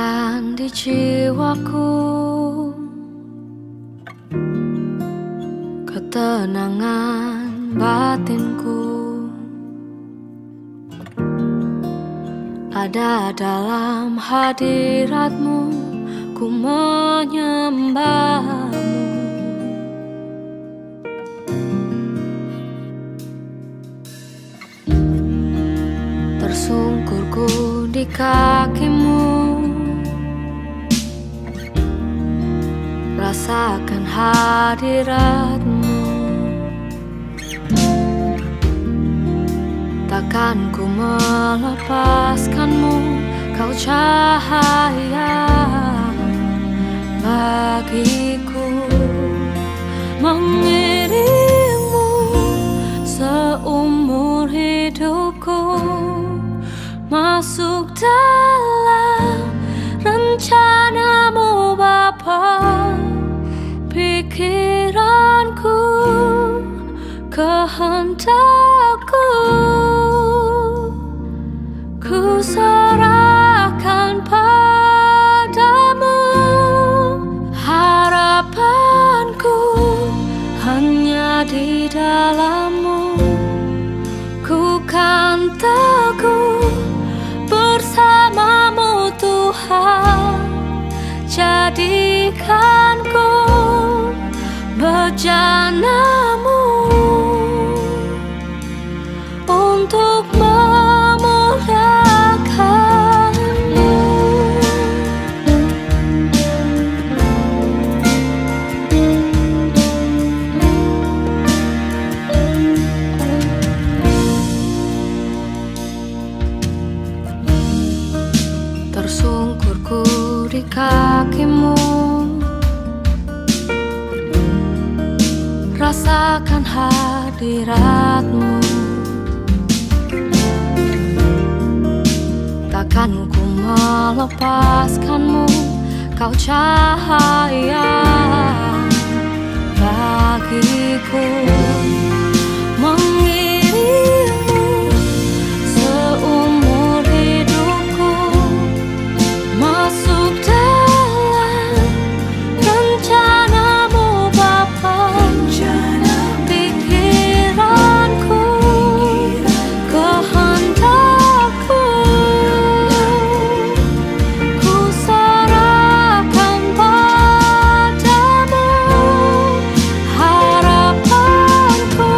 Rasakan di jiwaku ketenangan batinku, ada dalam hadiratmu, ku menyembahmu. Tersungkurku di kakimu, rasakan hadiratmu. Takkan ku melepaskanmu, kau cahaya bagiku. Mengiringmu seumur hidupku, masuk dalam rencanamu Bapa. Pikiranku, kehendakku, ku serahkan padamu. Harapanku hanya di dalam-Mu, ku kan teguh bersama-Mu Tuhan. Jadikanku bejana-Mu untuk memuliakan-Mu. Tersungkurku di kakimu, rasakan hadirat-Mu. Takkan ku melepaskan-Mu, kau cahaya bagiku. Mengiringmu seumur hidupku, masuk dalam rencana-Mu Bapa. Pikiranku, kehendakku, ku serahkan padamu. Harapanku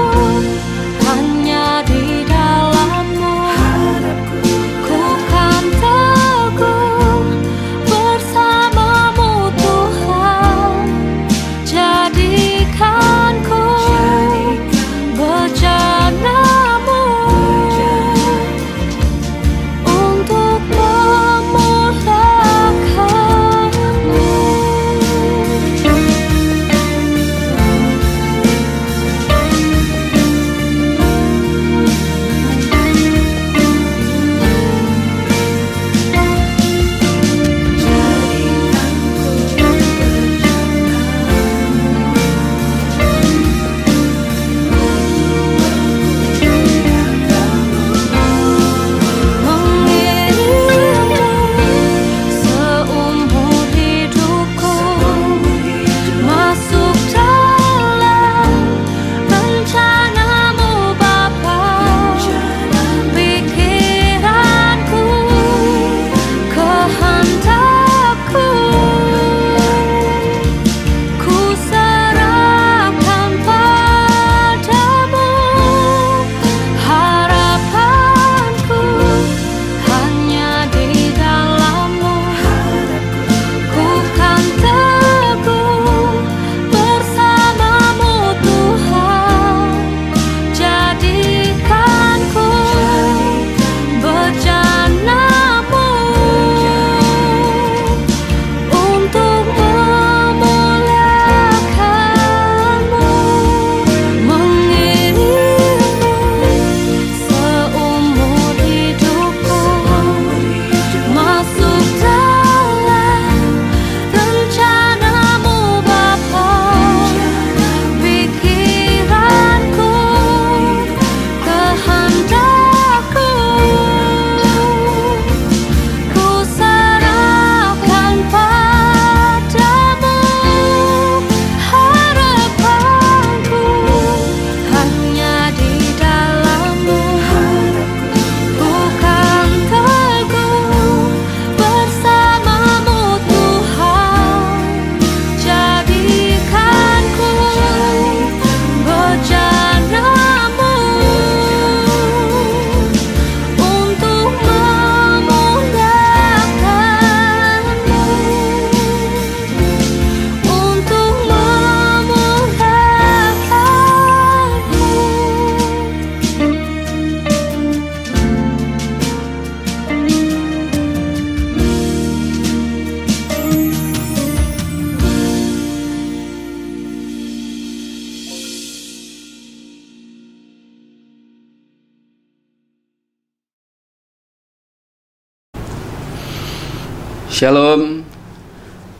Shalom,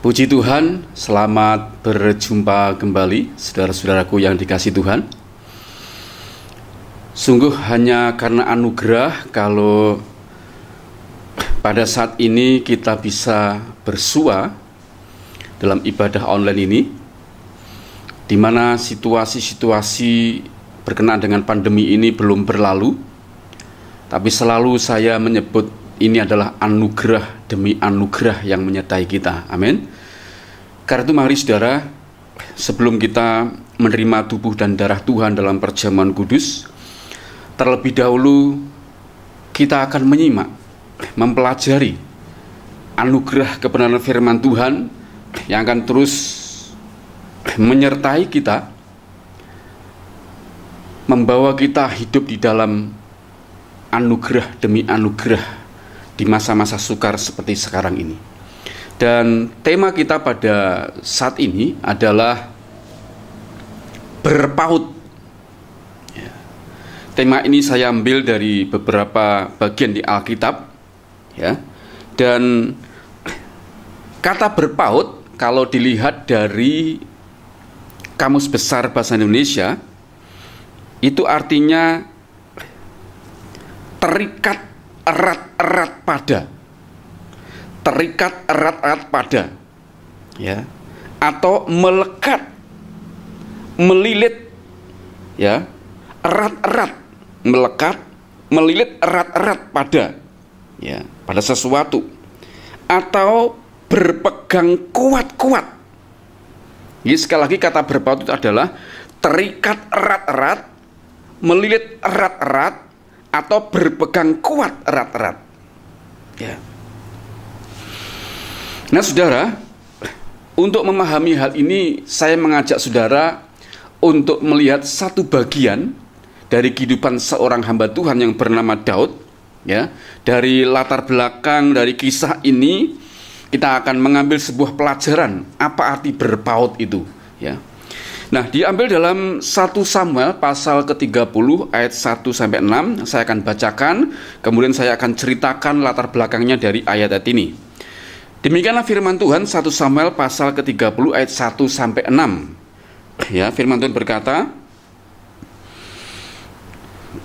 puji Tuhan, selamat berjumpa kembali saudara-saudaraku yang dikasihi Tuhan. Sungguh hanya karena anugerah kalau pada saat ini kita bisa bersua dalam ibadah online ini, di mana situasi-situasi berkenaan dengan pandemi ini belum berlalu, tapi selalu saya menyebut ini adalah anugerah demi anugerah yang menyertai kita. Amin. Karena itu mari saudara, sebelum kita menerima tubuh dan darah Tuhan dalam perjamuan kudus, terlebih dahulu kita akan menyimak, mempelajari anugerah kebenaran firman Tuhan yang akan terus menyertai kita, membawa kita hidup di dalam anugerah demi anugerah di masa-masa sukar seperti sekarang ini. Dan tema kita pada saat ini adalah berpaut. Tema ini saya ambil dari beberapa bagian di Alkitab, ya. Dan kata berpaut kalau dilihat dari Kamus Besar Bahasa Indonesia, itu artinya terikat erat-erat pada, terikat erat-erat pada, ya, atau melekat, melilit, ya, erat-erat, melekat, melilit erat-erat pada, ya, pada sesuatu, atau berpegang kuat-kuat. Jadi sekali lagi kata berpaut itu adalah terikat erat-erat, melilit erat-erat, atau berpegang kuat erat-erat, ya. Nah saudara, untuk memahami hal ini saya mengajak saudara untuk melihat satu bagian dari kehidupan seorang hamba Tuhan yang bernama Daud, ya. Dari latar belakang dari kisah ini kita akan mengambil sebuah pelajaran apa arti berpaut itu, ya. Nah, diambil dalam 1 Samuel pasal ke-30 ayat 1-6. Saya akan bacakan, kemudian saya akan ceritakan latar belakangnya dari ayat-ayat ini. Demikianlah firman Tuhan 1 Samuel pasal ke-30 ayat 1-6. Ya, firman Tuhan berkata,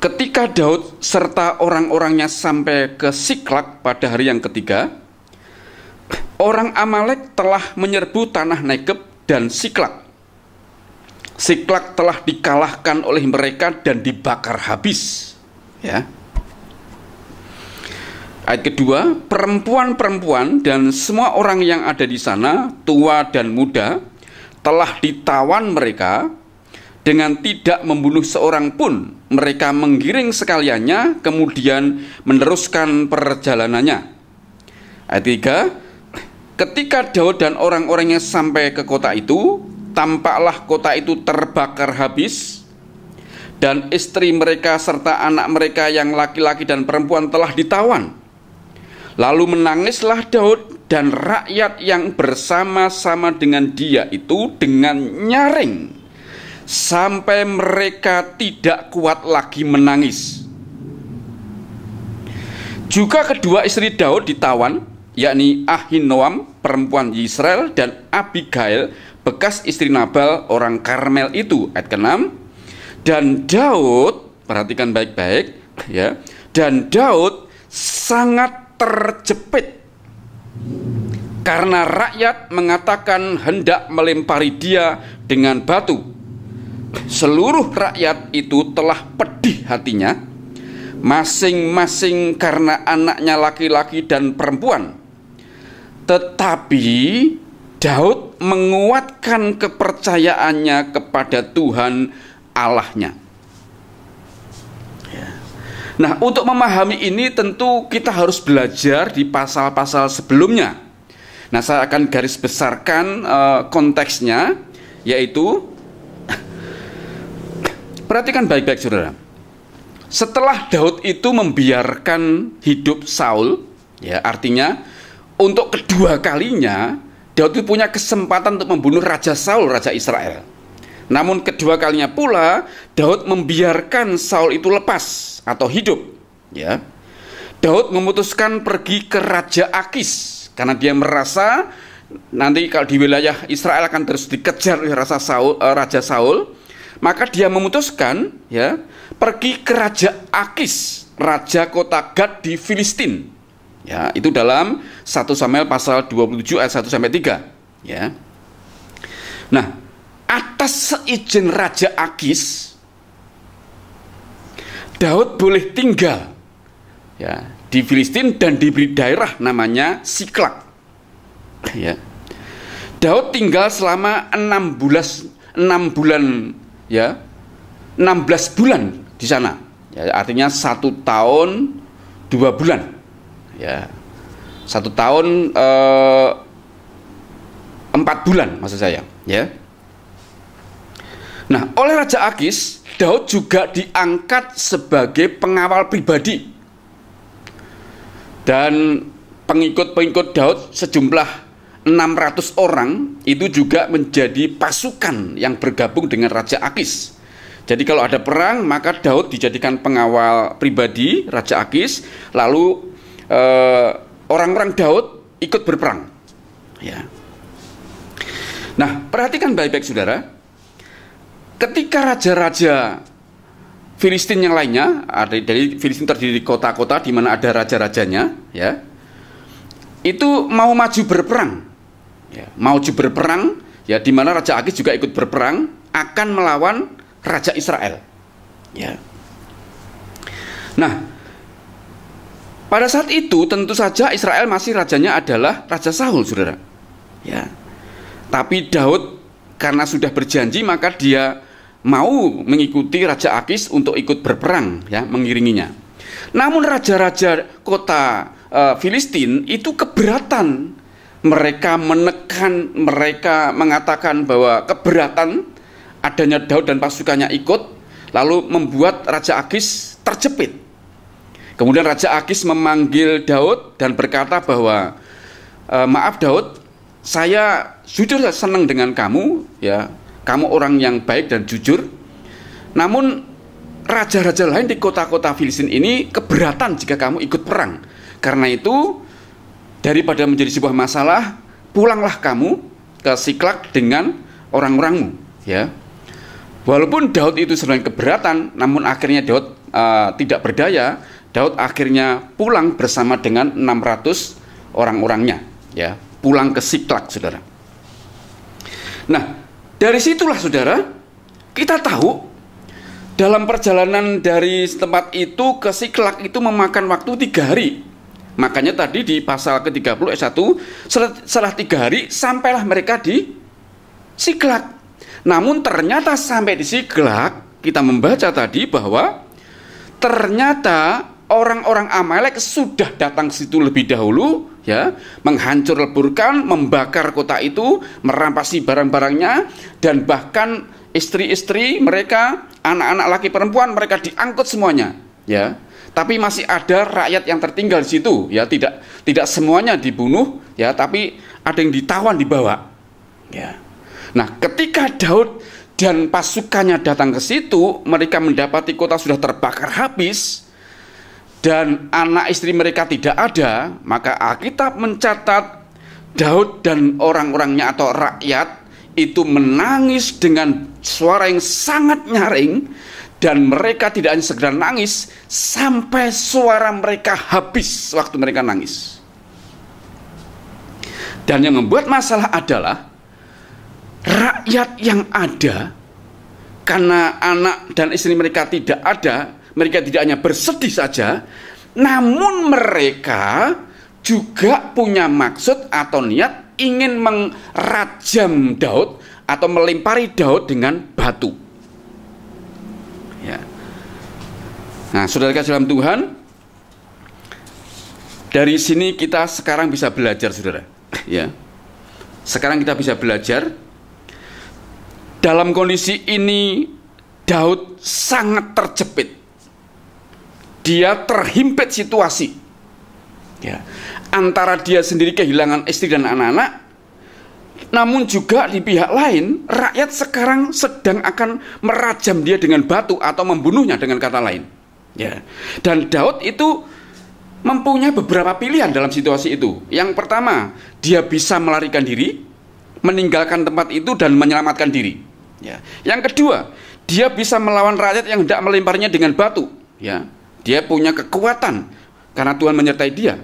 ketika Daud serta orang-orangnya sampai ke Siklak pada hari yang ketiga, orang Amalek telah menyerbu tanah Negeb dan Siklak. Siklak telah dikalahkan oleh mereka dan dibakar habis, ya. Ayat kedua, perempuan-perempuan dan semua orang yang ada di sana, tua dan muda, telah ditawan mereka dengan tidak membunuh seorang pun. Mereka menggiring sekaliannya, kemudian meneruskan perjalanannya. Ayat 3, ketika Daud dan orang-orangnya sampai ke kota itu, tampaklah kota itu terbakar habis, dan istri mereka serta anak mereka yang laki-laki dan perempuan telah ditawan. Lalu menangislah Daud dan rakyat yang bersama-sama dengan dia itu dengan nyaring, sampai mereka tidak kuat lagi menangis. Juga kedua istri Daud ditawan, yakni Ahinoam perempuan Yisrael dan Abigail bekas istri Nabal orang Karmel itu. Ayat ke-6, dan Daud, perhatikan baik-baik, ya, dan Daud sangat terjepit karena rakyat mengatakan hendak melempari dia dengan batu. Seluruh rakyat itu telah pedih hatinya, masing-masing karena anaknya laki-laki dan perempuan. Tetapi Daud menguatkan kepercayaannya kepada Tuhan Allahnya. Nah, untuk memahami ini tentu kita harus belajar di pasal-pasal sebelumnya. Nah, saya akan garis besarkan konteksnya, yaitu perhatikan baik-baik saudara. Setelah Daud itu membiarkan hidup Saul, ya, artinya untuk kedua kalinya Daud itu punya kesempatan untuk membunuh Raja Saul, Raja Israel. Namun kedua kalinya pula Daud membiarkan Saul itu lepas atau hidup, ya. Daud memutuskan pergi ke Raja Akis, karena dia merasa nanti kalau di wilayah Israel akan terus dikejar oleh Raja Saul, maka dia memutuskan ya pergi ke Raja Akis, raja kota Gad di Filistin. Ya, itu dalam 1 Samuel pasal 27 ayat 1 sampai 3, ya. Nah, atas seizin Raja Akis, Daud boleh tinggal ya di Filistin dan diberi daerah namanya Siklak. Ya. Daud tinggal selama 6 bulan ya. 16 bulan di sana. Ya, artinya 1 tahun 2 bulan. Ya. 1 tahun 4 bulan maksud saya, ya. Nah, oleh Raja Akis, Daud juga diangkat sebagai pengawal pribadi. Dan pengikut-pengikut Daud sejumlah 600 orang itu juga menjadi pasukan yang bergabung dengan Raja Akis. Jadi kalau ada perang, maka Daud dijadikan pengawal pribadi Raja Akis, lalu orang-orang Daud ikut berperang. Ya. Nah, perhatikan baik-baik saudara. Ketika raja-raja Filistin yang lainnya, dari Filistin terdiri kota-kota di mana ada raja-rajanya, ya, itu mau maju berperang, ya, ya, di mana Raja Akis juga ikut berperang akan melawan Raja Israel, ya. Nah, pada saat itu tentu saja Israel masih rajanya adalah Raja Saul, saudara, ya. Tapi Daud karena sudah berjanji, maka dia mau mengikuti Raja Akis untuk ikut berperang, ya, mengiringinya. Namun raja-raja kota Filistin itu keberatan. Mereka menekan, mereka mengatakan bahwa keberatan adanya Daud dan pasukannya ikut, lalu membuat Raja Akis terjepit. Kemudian Raja Akis memanggil Daud dan berkata bahwa maaf Daud, saya jujur senang dengan kamu, ya. Kamu orang yang baik dan jujur. Namun raja-raja lain di kota-kota Filistin ini keberatan jika kamu ikut perang. Karena itu daripada menjadi sebuah masalah, pulanglah kamu ke Siklak dengan orang-orangmu, ya. Walaupun Daud itu sedang keberatan, namun akhirnya Daud tidak berdaya. Daud akhirnya pulang bersama dengan 600 orang-orangnya, ya. Pulang ke Siklak, saudara. Nah, dari situlah saudara, kita tahu dalam perjalanan dari tempat itu ke Siklak itu memakan waktu 3 hari. Makanya tadi di pasal ke-30 ayat 1, setelah 3 hari sampailah mereka di Siklak. Namun ternyata sampai di Siklak, kita membaca tadi bahwa ternyata orang-orang Amalek sudah datang ke situ lebih dahulu, ya, menghancur leburkan, membakar kota itu, merampasi barang-barangnya, dan bahkan istri-istri mereka, anak-anak laki perempuan mereka diangkut semuanya, ya. Tapi masih ada rakyat yang tertinggal di situ, ya, tidak semuanya dibunuh, ya, tapi ada yang ditawan dibawa, ya. Nah, ketika Daud dan pasukannya datang ke situ, mereka mendapati kota sudah terbakar habis dan anak istri mereka tidak ada, maka Alkitab mencatat Daud dan orang-orangnya atau rakyat itu menangis dengan suara yang sangat nyaring, dan mereka tidak hanya sekedar nangis, sampai suara mereka habis waktu mereka nangis. Dan yang membuat masalah adalah rakyat yang ada, karena anak dan istri mereka tidak ada, mereka tidak hanya bersedih saja, namun mereka juga punya maksud atau niat ingin mengrajam Daud atau melempari Daud dengan batu. Ya. Nah, saudara kasih dalam Tuhan, dari sini kita sekarang bisa belajar, saudara. Ya. Sekarang kita bisa belajar. Dalam kondisi ini Daud sangat terjepit. Dia terhimpit situasi, ya, antara dia sendiri kehilangan istri dan anak-anak, namun juga di pihak lain rakyat sekarang sedang akan merajam dia dengan batu atau membunuhnya dengan kata lain, ya. Dan Daud itu mempunyai beberapa pilihan dalam situasi itu. Yang pertama, dia bisa melarikan diri, meninggalkan tempat itu dan menyelamatkan diri. Ya. Yang kedua, dia bisa melawan rakyat yang hendak melemparnya dengan batu. Ya. Dia punya kekuatan karena Tuhan menyertai dia.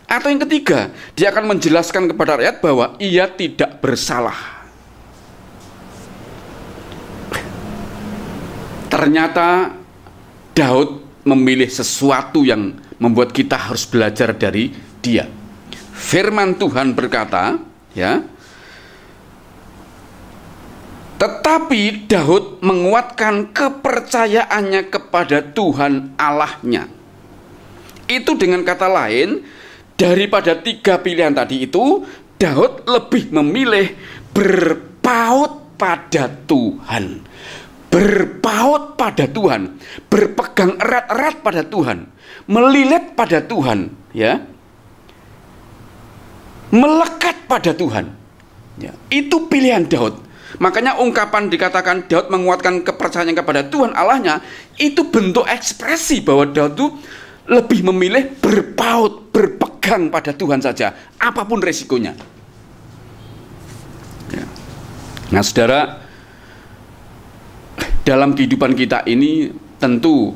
Atau yang ketiga, dia akan menjelaskan kepada rakyat bahwa ia tidak bersalah. Ternyata Daud memilih sesuatu yang membuat kita harus belajar dari dia. Firman Tuhan berkata, ya, tetapi Daud menguatkan kepercayaannya kepada Tuhan Allahnya. Itu dengan kata lain, daripada 3 pilihan tadi itu, Daud lebih memilih berpaut pada Tuhan. Berpaut pada Tuhan, berpegang erat-erat pada Tuhan, melilit pada Tuhan, ya, melekat pada Tuhan. Ya, itu pilihan Daud. Makanya ungkapan dikatakan Daud menguatkan kepercayaan kepada Tuhan Allahnya, itu bentuk ekspresi bahwa Daud itu lebih memilih berpaut, berpegang pada Tuhan saja, apapun resikonya. Ya. Nah, saudara, dalam kehidupan kita ini tentu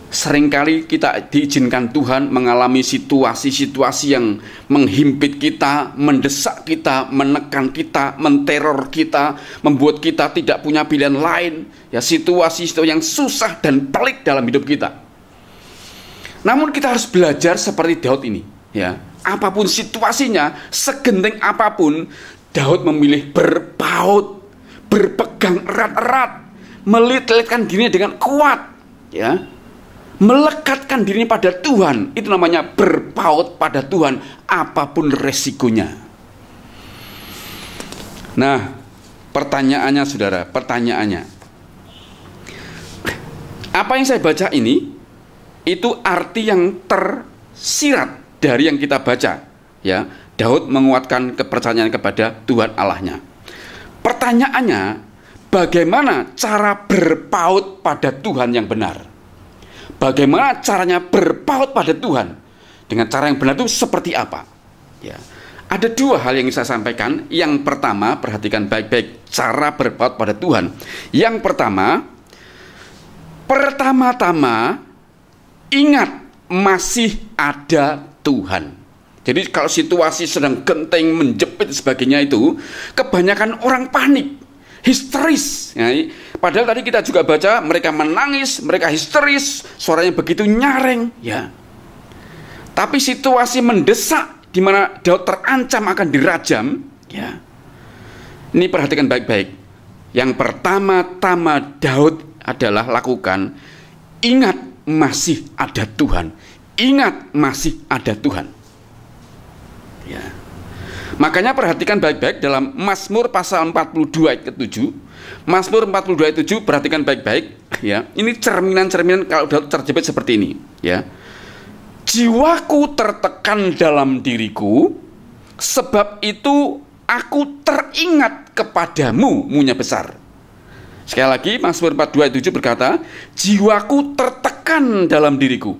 seringkali kita diizinkan Tuhan mengalami situasi-situasi yang menghimpit kita, mendesak kita, menekan kita, menteror kita, membuat kita tidak punya pilihan lain. Ya, situasi-situasi yang susah dan pelik dalam hidup kita. Namun kita harus belajar seperti Daud ini. Ya, apapun situasinya, segenting apapun, Daud memilih berpaut, berpegang erat-erat, melilitkan dirinya dengan kuat, ya, melekatkan dirinya pada Tuhan. Itu namanya berpaut pada Tuhan apapun resikonya. Nah, pertanyaannya saudara, pertanyaannya, apa yang saya baca ini itu arti yang tersirat dari yang kita baca, ya. Daud menguatkan kepercayaan kepada Tuhan Allahnya. Pertanyaannya, bagaimana cara berpaut pada Tuhan yang benar? Bagaimana caranya berpaut pada Tuhan? Dengan cara yang benar itu seperti apa? Ya. Ada 2 hal yang ingin saya sampaikan. Yang pertama, perhatikan baik-baik cara berpaut pada Tuhan. Yang pertama-tama ingat masih ada Tuhan. Jadi kalau situasi sedang genting, menjepit sebagainya itu, kebanyakan orang panik, histeris. Ya, padahal tadi kita juga baca mereka menangis, mereka histeris, suaranya begitu nyaring, ya. Tapi situasi mendesak di mana Daud terancam akan dirajam, ya. Ini perhatikan baik-baik. Yang pertama-tama Daud adalah lakukan, ingat masih ada Tuhan. Ingat masih ada Tuhan. Ya. Makanya perhatikan baik-baik dalam Mazmur pasal 42 ayat ke-7. Mazmur 42 ayat 7, perhatikan baik-baik, ya. Ini cerminan-cerminan kalau Daud terjepit seperti ini, ya. Jiwaku tertekan dalam diriku, sebab itu aku teringat kepadamu, munya besar. Sekali lagi, Mazmur 42 ayat 7 berkata, jiwaku tertekan dalam diriku,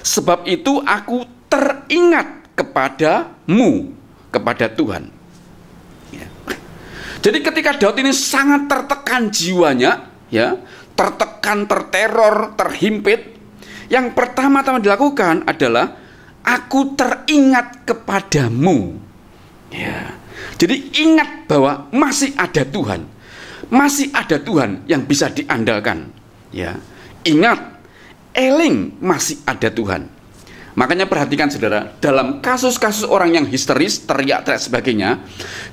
sebab itu aku teringat kepadamu, kepada Tuhan. Ya. Jadi ketika Daud ini sangat tertekan jiwanya, ya, tertekan, terteror, terhimpit, yang pertama-tama dilakukan adalah aku teringat kepadamu. Ya. Jadi ingat bahwa masih ada Tuhan, masih ada Tuhan yang bisa diandalkan. Ya. Ingat, eling, masih ada Tuhan. Makanya perhatikan saudara, dalam kasus-kasus orang yang histeris, teriak-teriak sebagainya,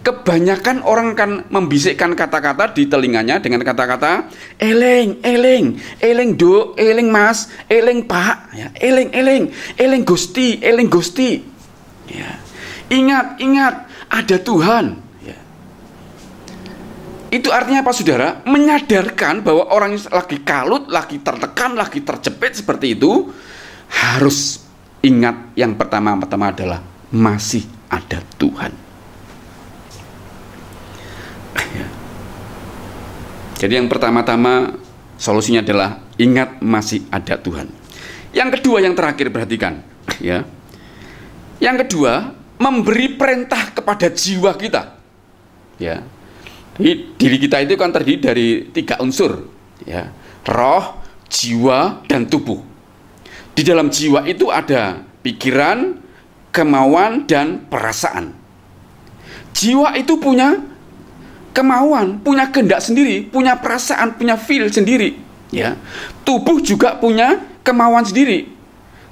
kebanyakan orang kan membisikkan kata-kata di telinganya dengan kata-kata eling, eling, eling do, eling mas, eling pak, ya, eling, eling, eling gusti, eling gusti. Ya. Ingat, ingat, ada Tuhan. Ya. Itu artinya apa saudara? Menyadarkan bahwa orang yang lagi kalut, lagi tertekan, lagi terjepit seperti itu, harus ingat yang pertama-tama adalah masih ada Tuhan. Ya. Jadi yang pertama-tama solusinya adalah ingat masih ada Tuhan. Yang kedua, yang terakhir, perhatikan. ya. Yang kedua, memberi perintah kepada jiwa kita. Ya. Jadi, diri kita itu kan terdiri dari 3 unsur, ya. Roh, jiwa, dan tubuh. Di dalam jiwa itu ada pikiran, kemauan, dan perasaan. Jiwa itu punya kemauan, punya kehendak sendiri, punya perasaan, punya feel sendiri, ya. Tubuh juga punya kemauan sendiri.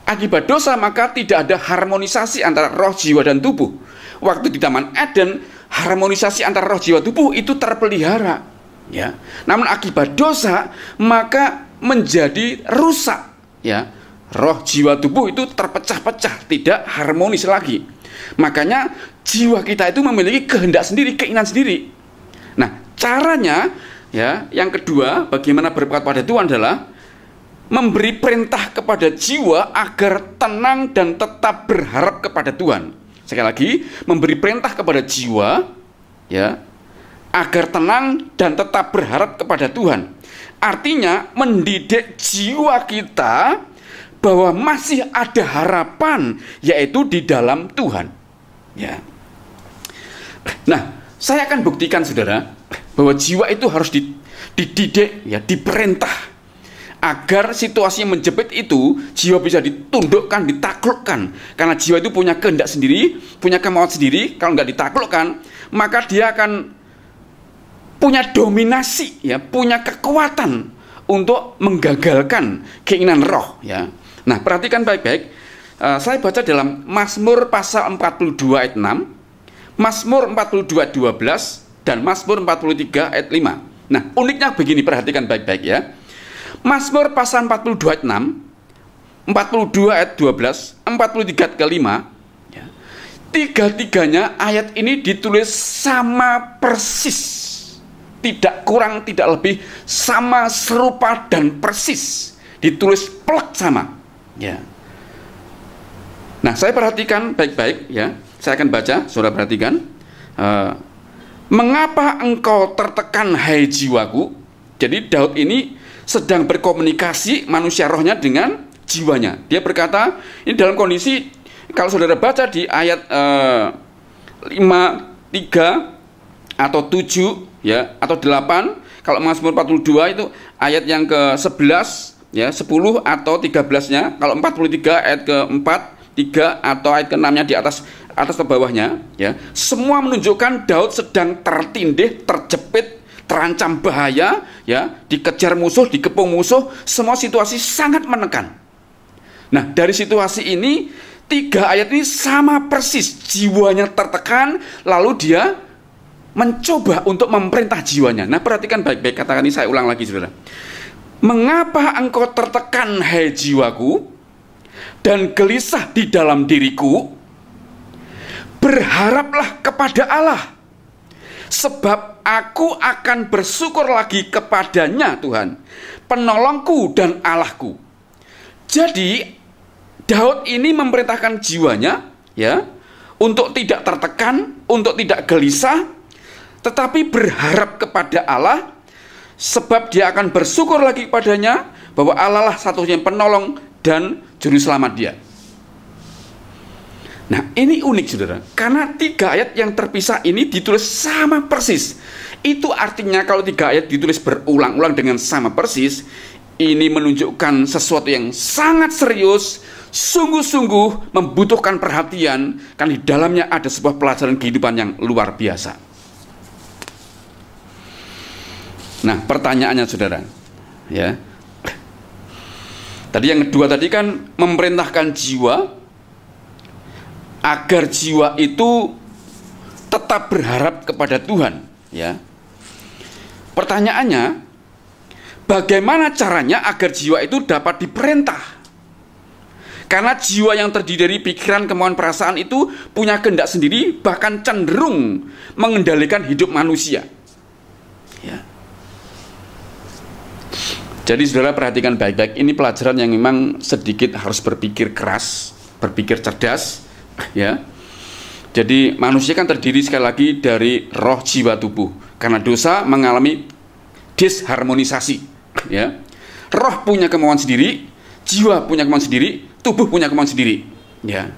Akibat dosa maka tidak ada harmonisasi antara roh, jiwa, dan tubuh. Waktu di Taman Eden, harmonisasi antara roh, jiwa, tubuh itu terpelihara, ya. Namun akibat dosa maka menjadi rusak, ya. Roh, jiwa, tubuh itu terpecah-pecah, tidak harmonis lagi. Makanya jiwa kita itu memiliki kehendak sendiri, keinginan sendiri. Nah, caranya, ya, yang kedua, bagaimana berbuat pada Tuhan adalah memberi perintah kepada jiwa agar tenang dan tetap berharap kepada Tuhan. Sekali lagi, memberi perintah kepada jiwa, ya, agar tenang dan tetap berharap kepada Tuhan. Artinya mendidik jiwa kita bahwa masih ada harapan, yaitu di dalam Tuhan, ya. Nah, saya akan buktikan saudara bahwa jiwa itu harus dididik, ya, diperintah agar situasi yang menjepit itu jiwa bisa ditundukkan, ditaklukkan. Karena jiwa itu punya kehendak sendiri, punya kemauan sendiri. Kalau nggak ditaklukkan, maka dia akan punya dominasi, ya, punya kekuatan untuk menggagalkan keinginan roh, ya. Nah, perhatikan baik-baik. Saya baca dalam Mazmur pasal 42 ayat 6, Mazmur 42 ayat 12, dan Mazmur 43 ayat 5. Nah, uniknya begini, perhatikan baik-baik, ya. Mazmur pasal 42 ayat 6, 42 ayat 12, 43 ayat ke-5, ya. Tiga-tiganya ayat ini ditulis sama persis, tidak kurang, tidak lebih, sama, serupa, dan persis. Ditulis plek sama, ya. Nah, saya perhatikan baik-baik, ya. Saya akan baca, saudara perhatikan. Mengapa engkau tertekan, hai jiwaku? Jadi Daud ini sedang berkomunikasi manusia rohnya dengan jiwanya. Dia berkata, ini dalam kondisi, kalau saudara baca di ayat 5, 3 atau 7, ya, atau 8, kalau Mazmur 42 itu ayat yang ke-11, ya, 10 atau 13-nya. Kalau 43 ayat ke-4, 3 atau ayat ke-6-nya di atas ke bawahnya, ya. Semua menunjukkan Daud sedang tertindih, terjepit, terancam bahaya, ya, dikejar musuh, dikepung musuh, semua situasi sangat menekan. Nah, dari situasi ini 3 ayat ini sama persis, jiwanya tertekan, lalu dia mencoba untuk memerintah jiwanya. Nah, perhatikan baik-baik, katakan ini, saya ulang lagi, saudara. Mengapa engkau tertekan, hai jiwaku, dan gelisah di dalam diriku? Berharaplah kepada Allah, sebab aku akan bersyukur lagi kepadanya, Tuhan, penolongku dan Allahku. Jadi Daud ini memerintahkan jiwanya, ya, untuk tidak tertekan, untuk tidak gelisah, tetapi berharap kepada Allah, sebab dia akan bersyukur lagi kepadanya, bahwa Allah lah satu-satunya penolong dan juru selamat dia. Nah, ini unik, saudara, karena 3 ayat yang terpisah ini ditulis sama persis. Itu artinya kalau 3 ayat ditulis berulang-ulang dengan sama persis, ini menunjukkan sesuatu yang sangat serius, sungguh-sungguh membutuhkan perhatian, karena di dalamnya ada sebuah pelajaran kehidupan yang luar biasa. Nah, pertanyaannya, saudara, ya. Tadi yang kedua tadi kan memerintahkan jiwa agar jiwa itu tetap berharap kepada Tuhan, ya. Pertanyaannya, bagaimana caranya agar jiwa itu dapat diperintah? Karena jiwa yang terdiri dari pikiran, kemauan, perasaan itu punya kehendak sendiri, bahkan cenderung mengendalikan hidup manusia, ya. Jadi saudara perhatikan baik-baik, ini pelajaran yang memang sedikit harus berpikir keras, berpikir cerdas, ya. Jadi manusia kan terdiri sekali lagi dari roh, jiwa, tubuh. Karena dosa mengalami disharmonisasi, ya. Roh punya kemauan sendiri, jiwa punya kemauan sendiri, tubuh punya kemauan sendiri. Ya.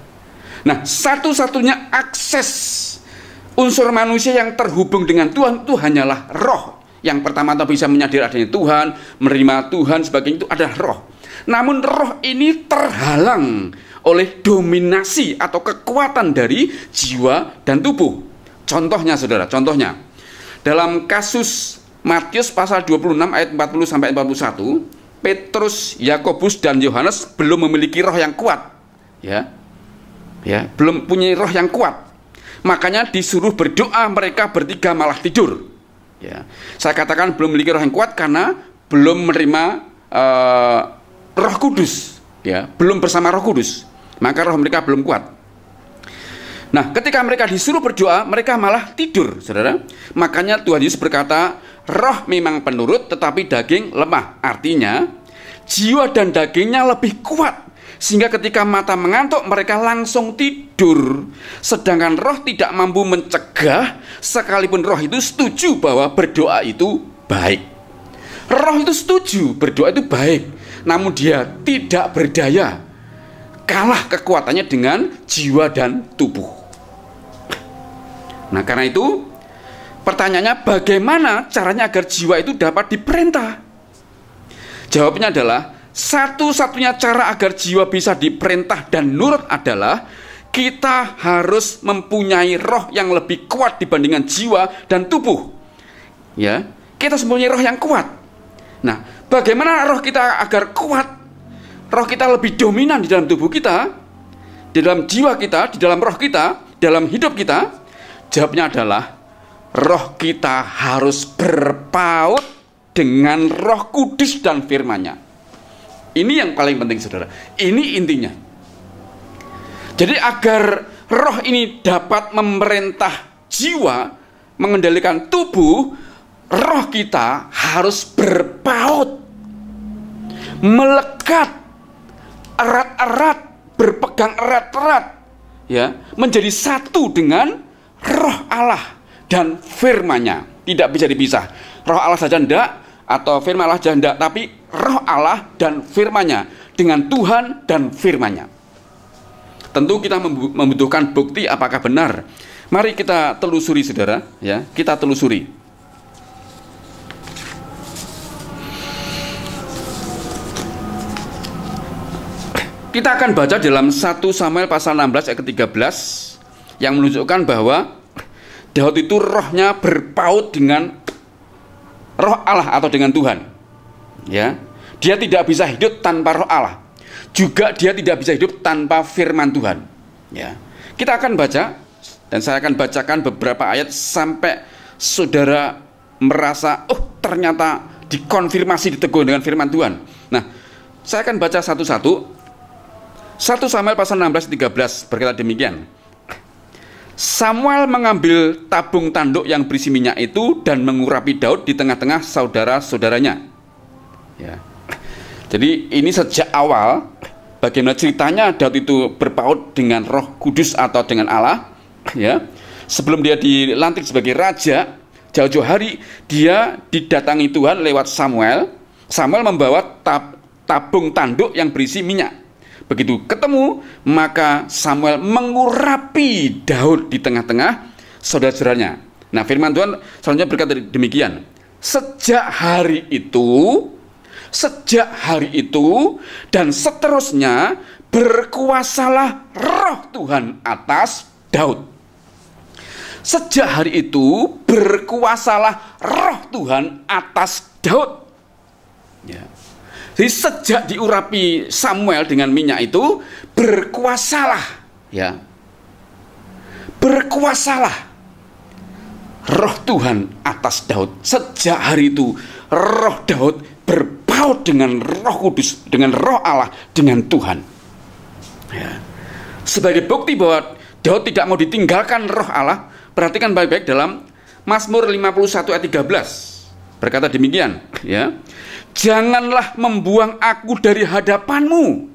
Nah, satu-satunya akses unsur manusia yang terhubung dengan Tuhan itu hanyalah roh. Yang pertama bisa menyadari adanya Tuhan, menerima Tuhan, sebagainya itu adalah roh. Namun roh ini terhalang oleh dominasi atau kekuatan dari jiwa dan tubuh. Contohnya saudara, contohnya dalam kasus Matius pasal 26 ayat 40 sampai 41, Petrus, Yakobus dan Yohanes belum memiliki roh yang kuat. Ya, belum punya roh yang kuat. Makanya disuruh berdoa, mereka bertiga malah tidur. Ya, saya katakan belum memiliki roh yang kuat karena belum menerima Roh Kudus. Ya, belum bersama Roh Kudus. Maka roh mereka belum kuat. Nah, ketika mereka disuruh berdoa, mereka malah tidur, saudara. Makanya Tuhan Yesus berkata, roh memang penurut, tetapi daging lemah. Artinya, jiwa dan dagingnya lebih kuat. Sehingga ketika mata mengantuk, mereka langsung tidur. Sedangkan roh tidak mampu mencegah, sekalipun roh itu setuju bahwa berdoa itu baik. Roh itu setuju berdoa itu baik, namun dia tidak berdaya. Kalah kekuatannya dengan jiwa dan tubuh. Nah, karena itu pertanyaannya, bagaimana caranya agar jiwa itu dapat diperintah? Jawabnya adalah, satu-satunya cara agar jiwa bisa diperintah dan nurut adalah kita harus mempunyai roh yang lebih kuat dibandingkan jiwa dan tubuh. Ya, kita mempunyai roh yang kuat. Nah, bagaimana roh kita agar kuat? Roh kita lebih dominan di dalam tubuh kita, di dalam jiwa kita, di dalam roh kita, dalam hidup kita. Jawabnya adalah, roh kita harus berpaut dengan Roh Kudus dan firman-Nya. Ini yang paling penting, saudara. Ini intinya. Jadi agar roh ini dapat memerintah jiwa, mengendalikan tubuh, roh kita harus berpaut, melekat erat-erat, berpegang erat-erat, ya, menjadi satu dengan roh Allah dan firman-Nya. Tidak bisa dipisah. Roh Allah saja tidak, atau firman Allah saja tidak, tapi roh Allah dan firman-Nya, dengan Tuhan dan firman-Nya. Tentu kita membutuhkan bukti apakah benar. Mari kita telusuri, saudara, ya, kita telusuri. Kita akan baca dalam 1 Samuel pasal 16 ayat ke-13 yang menunjukkan bahwa Daud itu rohnya berpaut dengan roh Allah atau dengan Tuhan. Ya, dia tidak bisa hidup tanpa roh Allah. Juga dia tidak bisa hidup tanpa firman Tuhan. Ya, kita akan baca dan saya akan bacakan beberapa ayat sampai saudara merasa, oh ternyata dikonfirmasi, diteguh dengan firman Tuhan. Nah, saya akan baca satu-satu. 1 Samuel pasal 16-13 berkata demikian. Samuel mengambil tabung tanduk yang berisi minyak itu dan mengurapi Daud di tengah-tengah saudara-saudaranya. Ya. Jadi ini sejak awal bagaimana ceritanya Daud itu berpaut dengan Roh Kudus atau dengan Allah. Ya. Sebelum dia dilantik sebagai raja, jauh-jauh hari dia didatangi Tuhan lewat Samuel. Samuel membawa tabung tanduk yang berisi minyak. Begitu ketemu, maka Samuel mengurapi Daud di tengah-tengah saudara-saudaranya. Nah, firman Tuhan selanjutnya berkata demikian. Sejak hari itu dan seterusnya berkuasalah roh Tuhan atas Daud. Sejak hari itu berkuasalah roh Tuhan atas Daud. Ya. Jadi sejak diurapi Samuel dengan minyak itu, berkuasalah, ya, berkuasalah roh Tuhan atas Daud. Sejak hari itu roh Daud berpaut dengan Roh Kudus, dengan roh Allah, dengan Tuhan. Ya. Sebagai bukti bahwa Daud tidak mau ditinggalkan roh Allah, perhatikan baik-baik dalam Mazmur 51 ayat 13. Berkata demikian, ya. Janganlah membuang aku dari hadapanmu,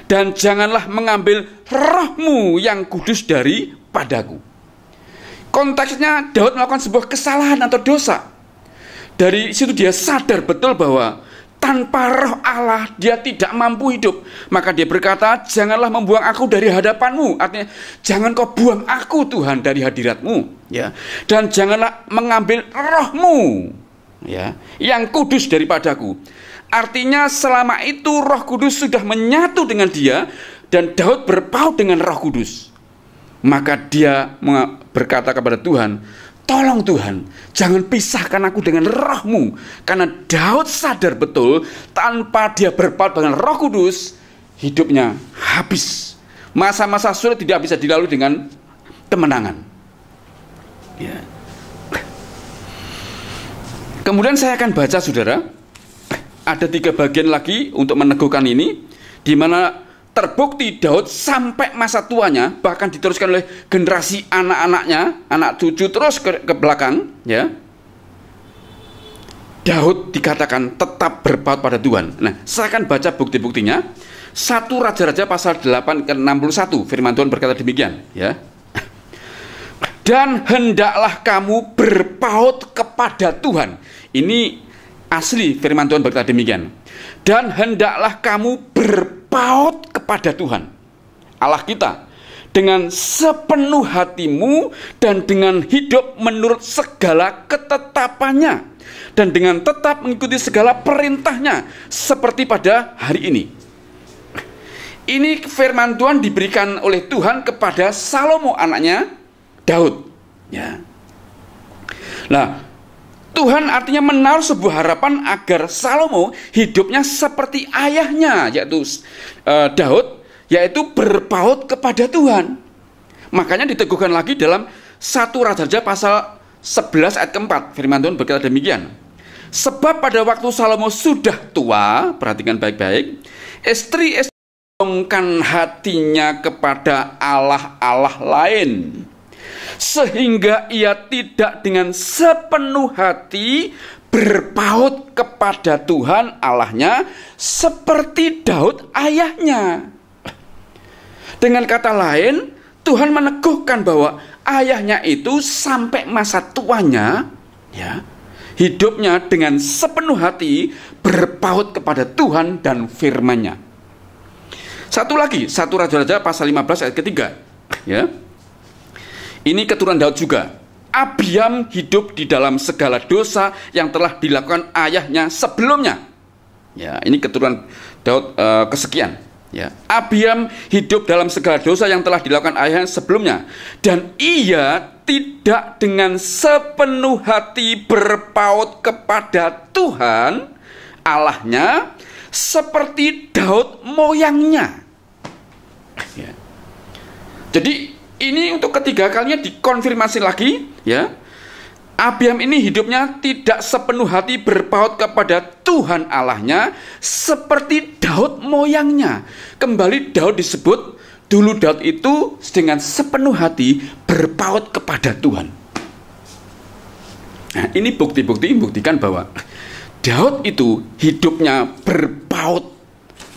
dan janganlah mengambil rohmu yang kudus daripadaku. Konteksnya Daud melakukan sebuah kesalahan atau dosa. Dari situ dia sadar betul bahwa tanpa roh Allah dia tidak mampu hidup. Maka dia berkata, janganlah membuang aku dari hadapanmu. Artinya, jangan kau buang aku Tuhan dari hadiratmu, ya. Dan janganlah mengambil rohmu, ya, yang kudus daripadaku. Artinya selama itu Roh Kudus sudah menyatu dengan dia, dan Daud berpaut dengan Roh Kudus. Maka dia berkata kepada Tuhan, tolong Tuhan, jangan pisahkan aku dengan rohmu. Karena Daud sadar betul, tanpa dia berpaut dengan Roh Kudus, hidupnya habis. Masa-masa sulit tidak bisa dilalui dengan kemenangan, ya. Kemudian saya akan baca, saudara. Ada 3 bagian lagi untuk meneguhkan ini, di mana terbukti Daud sampai masa tuanya, bahkan diteruskan oleh generasi anak-anaknya, anak cucu terus ke belakang, ya. Daud dikatakan tetap berpaut pada Tuhan. Nah, saya akan baca bukti-buktinya. 1 Raja-Raja pasal 8 ke 61, firman Tuhan berkata demikian, ya. Dan hendaklah kamu berpaut kepada Tuhan. Ini asli firman Tuhan berkata demikian. Dan hendaklah kamu berpaut kepada Tuhan Allah kita dengan sepenuh hatimu dan dengan hidup menurut segala ketetapannya dan dengan tetap mengikuti segala perintahnya seperti pada hari ini. Ini firman Tuhan diberikan oleh Tuhan kepada Salomo anaknya Daud, ya. Nah, Tuhan artinya menaruh sebuah harapan agar Salomo hidupnya seperti ayahnya, yaitu Daud, yaitu berpaut kepada Tuhan. Makanya diteguhkan lagi dalam 1 Raja-Raja pasal 11 ayat keempat, firman Tuhan berkata demikian. Sebab pada waktu Salomo sudah tua, perhatikan baik-baik, istri-istri mendongkan hatinya kepada Allah-Allah lain, sehingga ia tidak dengan sepenuh hati berpaut kepada Tuhan Allahnya seperti Daud ayahnya. Dengan kata lain, Tuhan meneguhkan bahwa ayahnya itu sampai masa tuanya, ya, hidupnya dengan sepenuh hati berpaut kepada Tuhan dan firman-Nya. Satu lagi, 1 Raja-Raja pasal 15 ayat ketiga, ya. Ini keturunan Daud juga. Abiam hidup di dalam segala dosa yang telah dilakukan ayahnya sebelumnya. Ya, ini keturunan Daud kesekian. Ya, Abiam hidup dalam segala dosa yang telah dilakukan ayahnya sebelumnya, dan ia tidak dengan sepenuh hati berpaut kepada Tuhan Allahnya seperti Daud moyangnya. Ya. Jadi ini untuk ketiga kalinya dikonfirmasi lagi, ya. Abiam ini hidupnya tidak sepenuh hati berpaut kepada Tuhan Allahnya seperti Daud moyangnya. Kembali Daud disebut, dulu Daud itu dengan sepenuh hati berpaut kepada Tuhan. Nah, ini bukti-bukti membuktikan bahwa Daud itu hidupnya berpaut,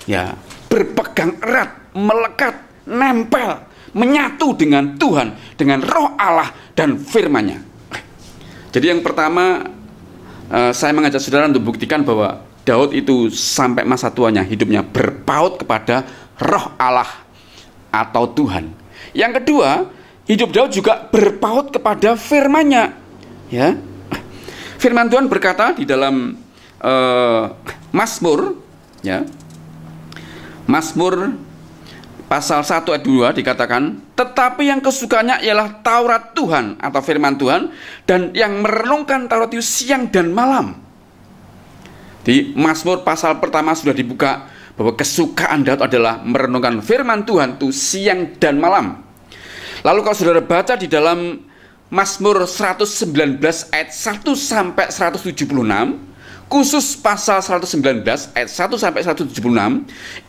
ya, berpegang erat, melekat, nempel, menyatu dengan Tuhan, dengan roh Allah dan firman-Nya. Jadi yang pertama, saya mengajak saudara untuk buktikan bahwa Daud itu sampai masa tuanya hidupnya berpaut kepada roh Allah atau Tuhan. Yang kedua, hidup Daud juga berpaut kepada firman-Nya, ya. Firman Tuhan berkata di dalam Mazmur, ya, Mazmur pasal 1 ayat 2 dikatakan, tetapi yang kesukaannya ialah Taurat Tuhan atau firman Tuhan, dan yang merenungkan Taurat itu siang dan malam. Di Mazmur pasal pertama sudah dibuka bahwa kesukaan Daud adalah merenungkan firman Tuhan itu siang dan malam. Lalu kalau saudara baca di dalam Mazmur 119 ayat 1 sampai 176, khusus pasal 119 ayat 1 sampai 176,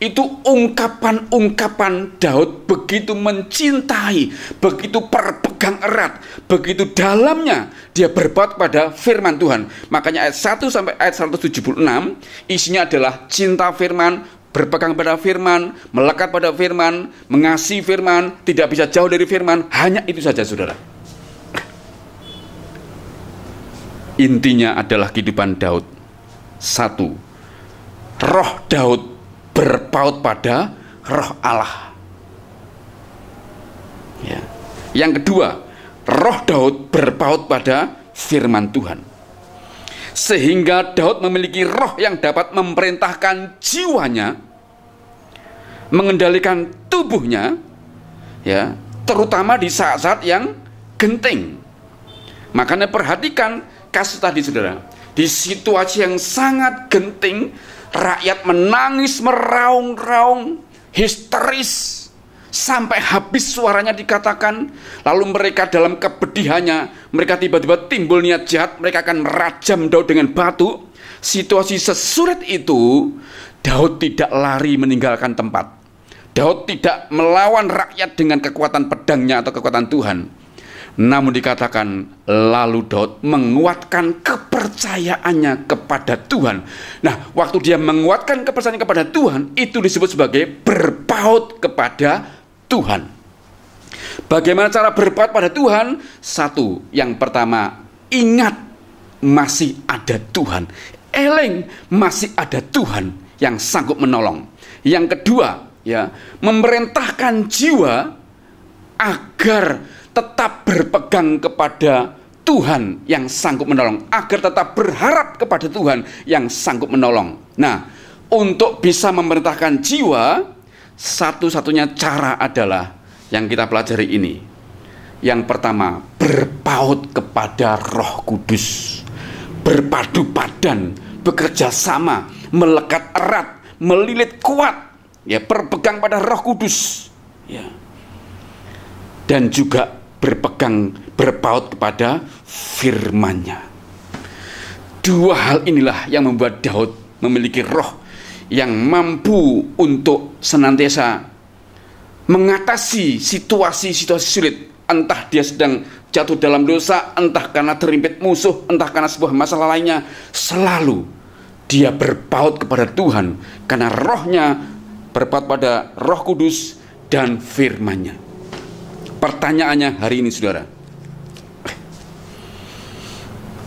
itu ungkapan-ungkapan Daud begitu mencintai, begitu berpegang erat, begitu dalamnya dia berbuat pada firman Tuhan. Makanya ayat 1 sampai ayat 176 isinya adalah cinta firman, berpegang pada firman, melekat pada firman, mengasihi firman, tidak bisa jauh dari firman. Hanya itu saja, saudara. Intinya adalah kehidupan Daud. Satu, roh Daud berpaut pada roh Allah. Ya. Yang kedua, roh Daud berpaut pada firman Tuhan. Sehingga Daud memiliki roh yang dapat memerintahkan jiwanya, mengendalikan tubuhnya, ya, terutama di saat-saat yang genting. Makanya perhatikan kasus tadi, saudara. Di situasi yang sangat genting, rakyat menangis, meraung-raung, histeris, sampai habis suaranya dikatakan. Lalu mereka dalam kepedihannya, mereka tiba-tiba timbul niat jahat, mereka akan merajam Daud dengan batu. Situasi sesulit itu, Daud tidak lari meninggalkan tempat. Daud tidak melawan rakyat dengan kekuatan pedangnya atau kekuatan Tuhan. Namun dikatakan, lalu Daud menguatkan kepercayaannya kepada Tuhan. Nah, waktu dia menguatkan kepercayaannya kepada Tuhan, itu disebut sebagai berpaut kepada Tuhan. Bagaimana cara berpaut pada Tuhan? Satu, yang pertama, ingat masih ada Tuhan. Eleng, masih ada Tuhan yang sanggup menolong. Yang kedua, ya, memerintahkan jiwa agar tetap berpegang kepada Tuhan yang sanggup menolong, agar tetap berharap kepada Tuhan yang sanggup menolong. Nah, untuk bisa memerintahkan jiwa, satu-satunya cara adalah yang kita pelajari ini. Yang pertama, berpaut kepada Roh Kudus, berpadu padan, bekerja sama, melekat erat, melilit kuat, ya, berpegang pada Roh Kudus, ya, dan juga berpaut kepada firman-Nya. Dua hal inilah yang membuat Daud memiliki roh yang mampu untuk senantiasa mengatasi situasi-situasi sulit. Entah dia sedang jatuh dalam dosa, entah karena terimpit musuh, entah karena sebuah masalah lainnya, selalu dia berpaut kepada Tuhan karena rohnya berpaut pada Roh Kudus dan firman-Nya. Pertanyaannya hari ini, saudara,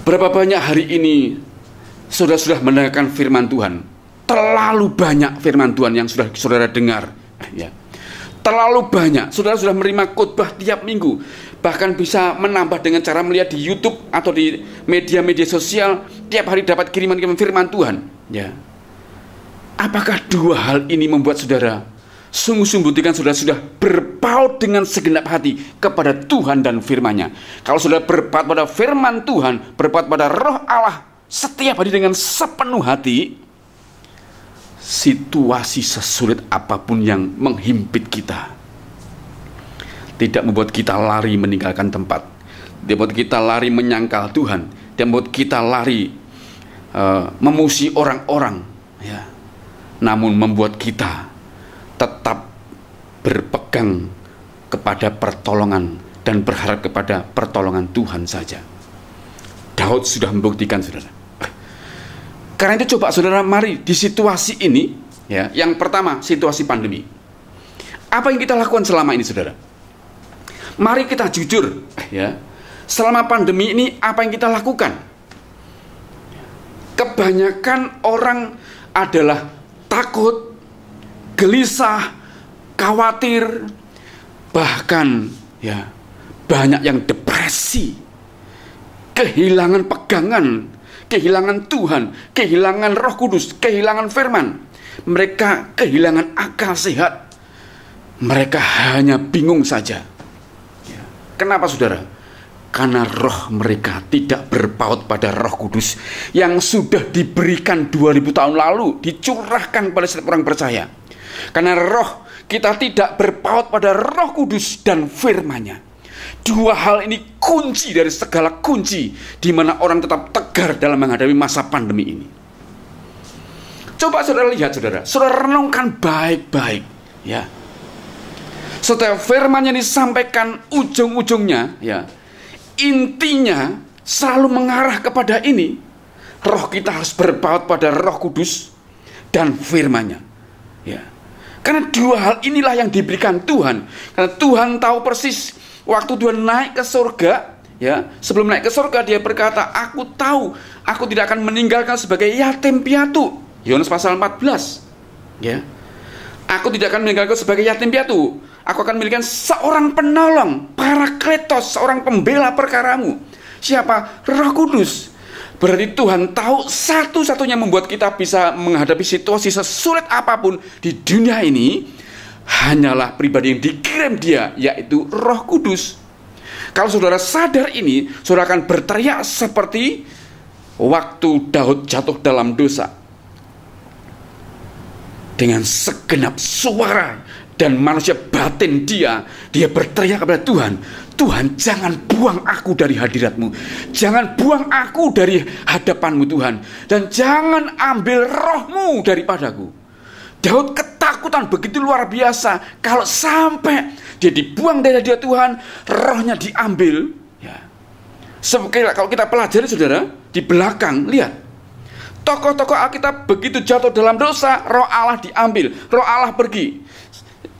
berapa banyak hari ini saudara sudah mendengarkan firman Tuhan? Terlalu banyak firman Tuhan yang sudah saudara dengar, ya. Terlalu banyak. Saudara sudah menerima khotbah tiap minggu, bahkan bisa menambah dengan cara melihat di YouTube atau di media-media sosial, tiap hari dapat kiriman-kiriman firman Tuhan, ya. Apakah dua hal ini membuat saudara sungguh-sungguh buktikan saudara sudah berpaut dengan segenap hati kepada Tuhan dan firman-Nya? Kalau saudara berpaut pada firman Tuhan, berpaut pada Roh Allah setiap hari dengan sepenuh hati, situasi sesulit apapun yang menghimpit kita tidak membuat kita lari meninggalkan tempat, tidak membuat kita lari menyangkal Tuhan, tidak membuat kita lari memuji orang-orang, ya. Namun membuat kita tetap berpegang kepada pertolongan dan berharap kepada pertolongan Tuhan saja. Daud sudah membuktikan, saudara. Karena itu coba saudara, mari di situasi ini, ya, yang pertama situasi pandemi, apa yang kita lakukan selama ini, saudara? Mari kita jujur, ya. Selama pandemi ini apa yang kita lakukan? Kebanyakan orang adalah takut, gelisah, khawatir, bahkan, ya, banyak yang depresi, kehilangan pegangan, kehilangan Tuhan, kehilangan Roh Kudus, kehilangan firman. Mereka kehilangan akal sehat. Mereka hanya bingung saja. Ya. Kenapa, saudara? Karena roh mereka tidak berpaut pada Roh Kudus yang sudah diberikan 2000 tahun lalu, dicurahkan kepada setiap orang percaya. Karena roh kita tidak berpaut pada Roh Kudus dan firman-Nya. Dua hal ini kunci dari segala kunci di mana orang tetap tegar dalam menghadapi masa pandemi ini. Coba saudara lihat, saudara renungkan baik-baik, ya. Setiap firman yang disampaikan ujung-ujungnya, ya, intinya selalu mengarah kepada ini. Roh kita harus berpaut pada Roh Kudus dan firman-Nya, ya. Karena dua hal inilah yang diberikan Tuhan. Karena Tuhan tahu persis waktu Tuhan naik ke surga, ya, sebelum naik ke surga dia berkata, aku tahu aku tidak akan meninggalkan sebagai yatim piatu. Yohanes pasal 14. Ya. Aku tidak akan meninggalkan sebagai yatim piatu. Aku akan memberikan seorang penolong, Parakletos, seorang pembela perkaramu. Siapa? Roh Kudus. Berarti Tuhan tahu satu-satunya membuat kita bisa menghadapi situasi sesulit apapun di dunia ini hanyalah pribadi yang dikirim Dia, yaitu Roh Kudus. Kalau saudara sadar ini, saudara akan berteriak seperti waktu Daud jatuh dalam dosa. Dengan segenap suara dan manusia batin dia berteriak kepada Tuhan, Tuhan, jangan buang aku dari hadirat-Mu, jangan buang aku dari hadapan-Mu Tuhan, dan jangan ambil roh-Mu daripadaku. Daud ketakutan begitu luar biasa. Kalau sampai dia dibuang dari hadirat Tuhan, rohnya diambil, ya. Kalau kita pelajari saudara, di belakang, lihat, tokoh-tokoh Alkitab begitu jatuh dalam dosa, roh Allah diambil, roh Allah pergi.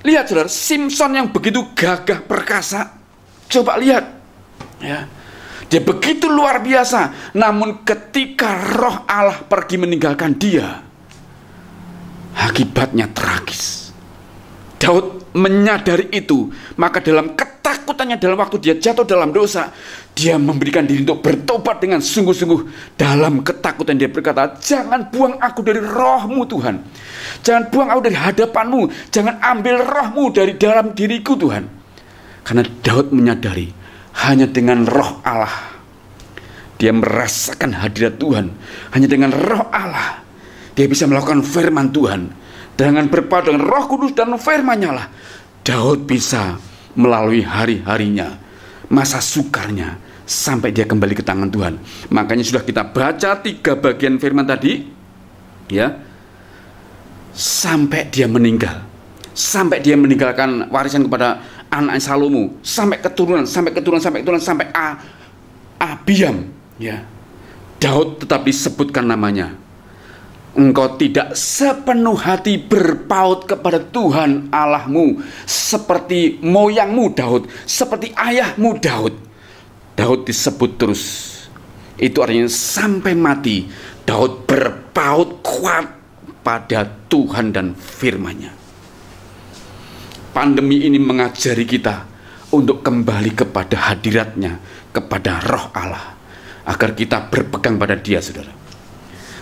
Lihat saudara, Simson yang begitu gagah perkasa, coba lihat, ya, dia begitu luar biasa. Namun ketika roh Allah pergi meninggalkan dia, akibatnya tragis. Daud menyadari itu, maka dalam ketakutannya dalam waktu dia jatuh dalam dosa, dia memberikan diri untuk bertobat dengan sungguh-sungguh. Dalam ketakutan dia berkata, jangan buang aku dari roh-Mu Tuhan, jangan buang aku dari hadapan-Mu, jangan ambil roh-Mu dari dalam diriku Tuhan. Karena Daud menyadari hanya dengan roh Allah dia merasakan hadirat Tuhan. Hanya dengan roh Allah dia bisa melakukan firman Tuhan. Dengan berpadu dengan Roh Kudus dan firman-Nya lah Daud bisa melalui hari-harinya, masa sukarnya, sampai dia kembali ke tangan Tuhan. Makanya sudah kita baca 3 bagian firman tadi, ya, sampai dia meninggal, sampai dia meninggalkan warisan kepada anak Salomo, sampai keturunan, sampai Abiam, ya. Daud tetap disebutkan namanya. Engkau tidak sepenuh hati berpaut kepada Tuhan Allahmu seperti moyangmu Daud, seperti ayahmu Daud. Daud disebut terus. Itu artinya sampai mati Daud berpaut kuat pada Tuhan dan firman-Nya. Pandemi ini mengajari kita untuk kembali kepada hadirat-Nya, kepada roh Allah, agar kita berpegang pada Dia, saudara.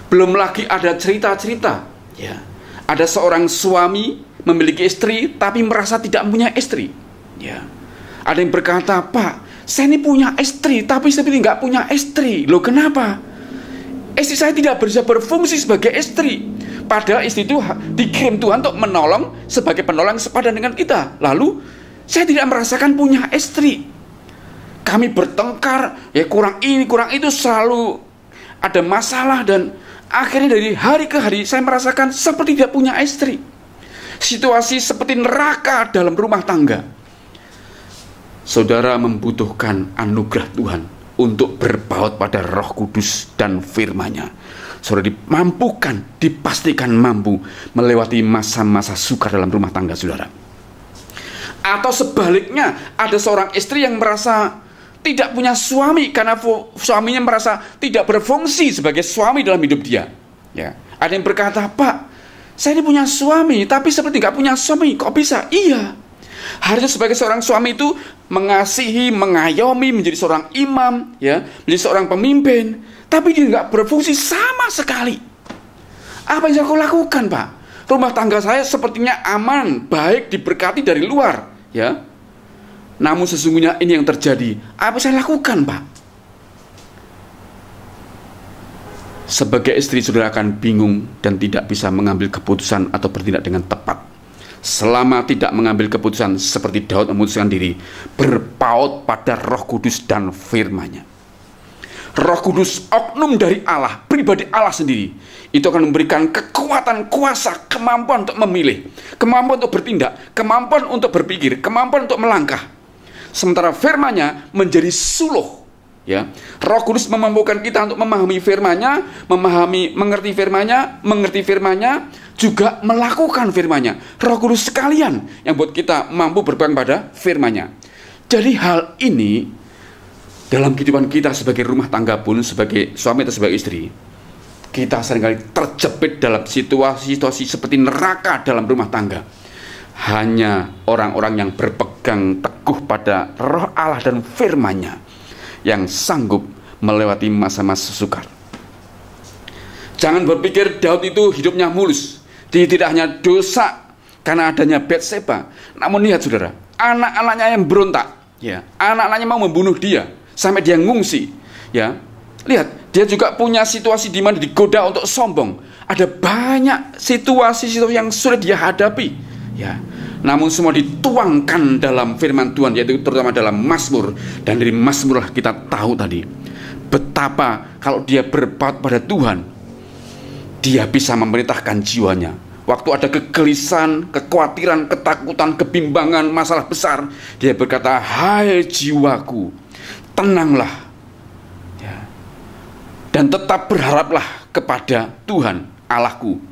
Belum lagi ada cerita-cerita, ya, ada seorang suami memiliki istri tapi merasa tidak punya istri, ya. Ada yang berkata, Pak, saya ini punya istri tapi seperti nggak punya istri. Loh, kenapa? Istri saya tidak bisa berfungsi sebagai istri. Padahal istri itu dikirim Tuhan untuk menolong sebagai penolong sepadan dengan kita. Lalu saya tidak merasakan punya istri. Kami bertengkar, ya, kurang ini kurang itu, selalu ada masalah, dan akhirnya dari hari ke hari saya merasakan seperti tidak punya istri. Situasi seperti neraka dalam rumah tangga. Saudara membutuhkan anugerah Tuhan untuk berpaut pada Roh Kudus dan firman-Nya. Saudara dimampukan, dipastikan mampu melewati masa-masa sukar dalam rumah tangga saudara. Atau sebaliknya, ada seorang istri yang merasa tidak punya suami karena suaminya merasa tidak berfungsi sebagai suami dalam hidup dia, ya. Ada yang berkata, Pak, saya ini punya suami tapi seperti nggak punya suami. Kok bisa? Iya, harusnya sebagai seorang suami itu mengasihi, mengayomi, menjadi seorang imam, ya, menjadi seorang pemimpin, tapi dia nggak berfungsi sama sekali. Apa yang saya lakukan, Pak? Rumah tangga saya sepertinya aman, baik, diberkati dari luar, ya. Namun sesungguhnya ini yang terjadi. Apa saya lakukan, Pak? Sebagai istri, saudara akan bingung dan tidak bisa mengambil keputusan atau bertindak dengan tepat selama tidak mengambil keputusan seperti Daud memutuskan diri berpaut pada Roh Kudus dan firman-Nya. Roh Kudus, oknum dari Allah, pribadi Allah sendiri, itu akan memberikan kekuatan, kuasa, kemampuan untuk memilih, kemampuan untuk bertindak, kemampuan untuk berpikir, kemampuan untuk melangkah. Sementara firman-Nya menjadi suluh, ya. Roh Kudus memampukan kita untuk memahami firman-Nya, mengerti firman-Nya, juga melakukan firman-Nya. Roh Kudus sekalian yang buat kita mampu berpegang pada firman-Nya. Jadi hal ini dalam kehidupan kita sebagai rumah tangga pun, sebagai suami atau sebagai istri, kita seringkali terjepit dalam situasi-situasi seperti neraka dalam rumah tangga. Hanya orang-orang yang berpegang teguh pada Roh Allah dan firman-Nya yang sanggup melewati masa-masa sukar. Jangan berpikir Daud itu hidupnya mulus. Dia tidak hanya dosa karena adanya Batseba, namun lihat saudara, anak-anaknya yang berontak, ya, anak-anaknya mau membunuh dia sampai dia ngungsi, ya. Lihat, dia juga punya situasi di mana digoda untuk sombong. Ada banyak situasi-situasi yang sulit dia hadapi, ya. Namun semua dituangkan dalam firman Tuhan, yaitu terutama dalam Mazmur. Dan dari Mazmur kita tahu tadi betapa kalau dia berpaut pada Tuhan, dia bisa memerintahkan jiwanya. Waktu ada kegelisahan, kekhawatiran, ketakutan, kebimbangan, masalah besar, dia berkata, "Hai jiwaku, tenanglah, ya, dan tetap berharaplah kepada Tuhan Allahku,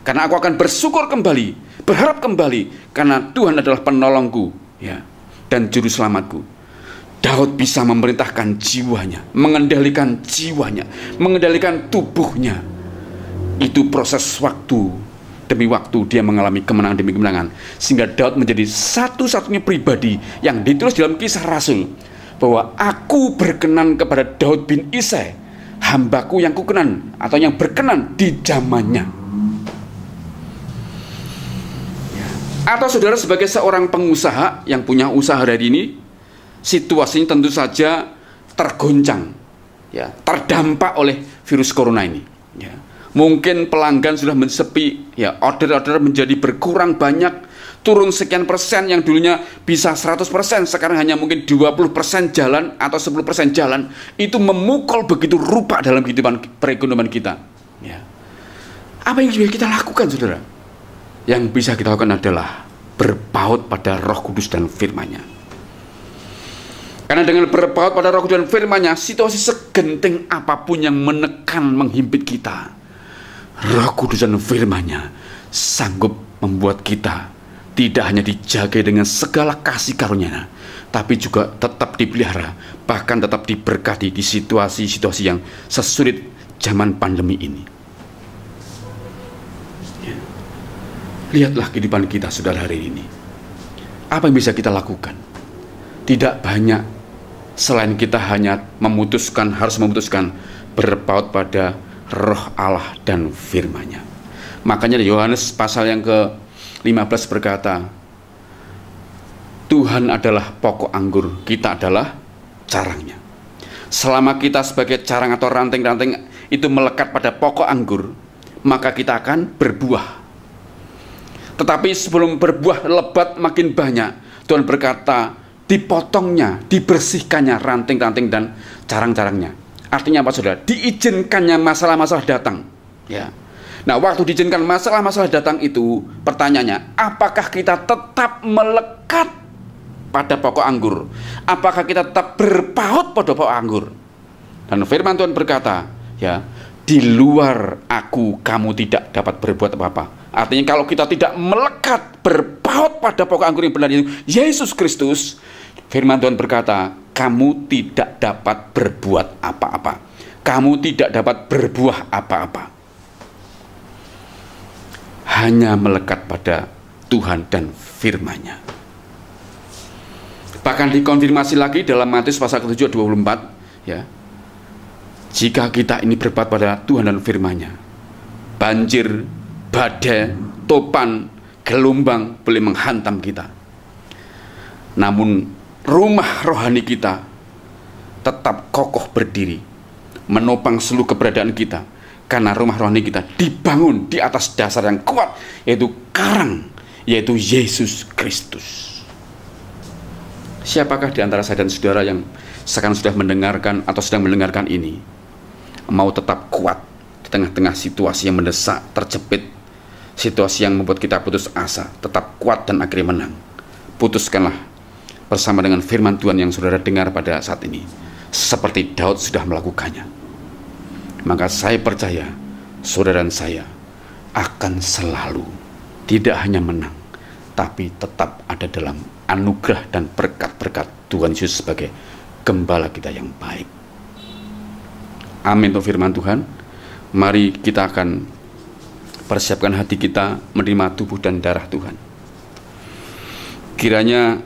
karena aku akan bersyukur kembali, berharap kembali, karena Tuhan adalah penolongku, ya, dan juru selamatku." Daud bisa memerintahkan jiwanya, mengendalikan jiwanya, mengendalikan tubuhnya. Itu proses waktu demi waktu dia mengalami kemenangan demi kemenangan, sehingga Daud menjadi satu-satunya pribadi yang ditulis dalam Kisah Rasul bahwa aku berkenan kepada Daud bin Isai, hambaku yang kukenan atau yang berkenan di zamannya. Atau saudara sebagai seorang pengusaha yang punya usaha hari ini, situasinya tentu saja tergoncang, ya, terdampak oleh virus corona ini, ya. Mungkin pelanggan sudah sepi, ya, order-order menjadi berkurang banyak, turun sekian persen, yang dulunya bisa 100%, sekarang hanya mungkin 20% jalan atau 10% jalan. Itu memukul begitu rupa dalam kehidupan perekonomian kita, ya. Apa yang bisa kita lakukan, saudara? Yang bisa kita lakukan adalah berpaut pada Roh Kudus dan firman-Nya. Karena dengan berpaut pada Roh Kudus dan firman-Nya, situasi segenting apapun yang menekan, menghimpit kita, Roh Kudus dan firman-Nya sanggup membuat kita tidak hanya dijaga dengan segala kasih karunia-Nya, tapi juga tetap dipelihara, bahkan tetap diberkati di situasi-situasi yang sesulit zaman pandemi ini. Ya. Lihatlah kehidupan kita, saudara, hari ini. Apa yang bisa kita lakukan? Tidak banyak, selain kita hanya harus memutuskan berpaut pada Roh Allah dan firman-Nya. Makanya Yohanes pasal yang ke-15 berkata, Tuhan adalah pokok anggur, kita adalah carangnya. Selama kita sebagai carang atau ranting-ranting itu melekat pada pokok anggur, maka kita akan berbuah. Tetapi sebelum berbuah lebat makin banyak, Tuhan berkata, dipotongnya, dibersihkannya ranting-ranting dan carang-carangnya. Artinya apa, saudara? Diizinkannya masalah-masalah datang, ya. Nah, waktu diizinkan masalah-masalah datang itu, pertanyaannya, apakah kita tetap melekat pada pokok anggur? Apakah kita tetap berpaut pada pokok anggur? Dan firman Tuhan berkata, ya, di luar aku kamu tidak dapat berbuat apa-apa. Artinya kalau kita tidak melekat, berpaut pada pokok anggur yang benar, Yesus Kristus, firman Tuhan berkata, kamu tidak dapat berbuat apa-apa. Kamu tidak dapat berbuah apa-apa. Hanya melekat pada Tuhan dan firman-Nya. Bahkan dikonfirmasi lagi dalam Matius pasal ke-7 ayat 24, ya. Jika kita ini berbuat pada Tuhan dan firman-Nya, banjir, badai, topan, gelombang boleh menghantam kita, namun rumah rohani kita tetap kokoh berdiri, menopang seluruh keberadaan kita, karena rumah rohani kita dibangun di atas dasar yang kuat, yaitu karang, yaitu Yesus Kristus. Siapakah di antara saya dan saudara yang sekarang sudah mendengarkan atau sedang mendengarkan ini, mau tetap kuat di tengah-tengah situasi yang mendesak, terjepit, situasi yang membuat kita putus asa, tetap kuat dan akhirnya menang? Putuskanlah bersama dengan firman Tuhan yang saudara dengar pada saat ini, seperti Daud sudah melakukannya. Maka saya percaya saudara dan saya akan selalu tidak hanya menang, tapi tetap ada dalam anugerah dan berkat-berkat Tuhan Yesus sebagai gembala kita yang baik. Amin untuk firman Tuhan. Mari kita akan persiapkan hati kita menerima tubuh dan darah Tuhan. Kiranya